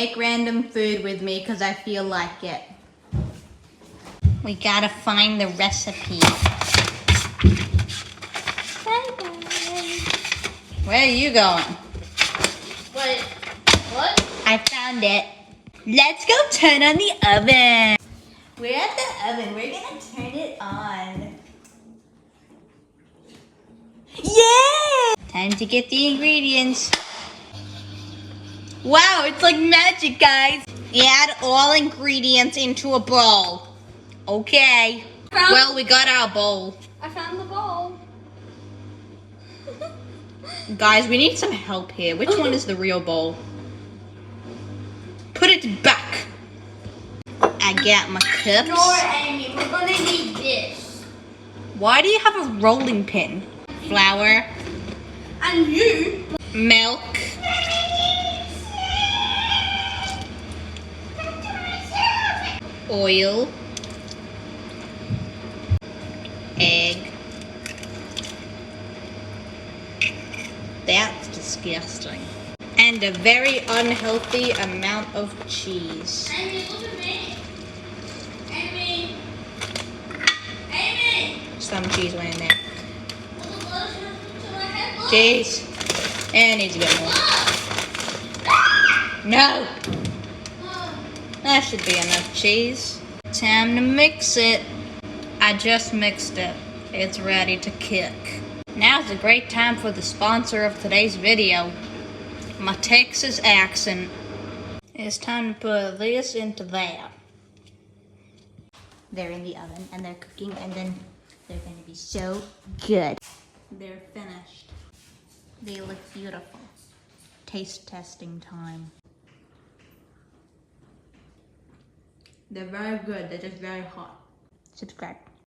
make random food with me because I feel like it. We gotta find the recipe. Bye-bye. Where are you going? Wait, what? I found it. Let's go turn on the oven. We're at the oven. We're gonna turn it on. Yeah! Time to get the ingredients. Wow, it's like magic, guys. Add all ingredients into a bowl. Okay. Well, we got our bowl. I found the bowl. Guys, we need some help here. Which one is the real bowl? Put it back. I got my cups. No, Amy, we're gonna need this. Why do you have a rolling pin? Flour. And you. Milk. Oil. Egg. That's disgusting. And a very unhealthy amount of cheese. Amy, look at me. Amy. Amy. Some cheese went in there. Look at what happened to my head. Look. Cheese. And it needs to get more. No! That should be enough cheese. Time to mix it. I just mixed it. It's ready to kick. Now's a great time for the sponsor of today's video, my Texas accent. It's time to put this into that. They're in the oven and they're cooking and then they're going to be so good. They're finished. They look beautiful. Taste testing time. They're very good. They're just very hot. Subscribe.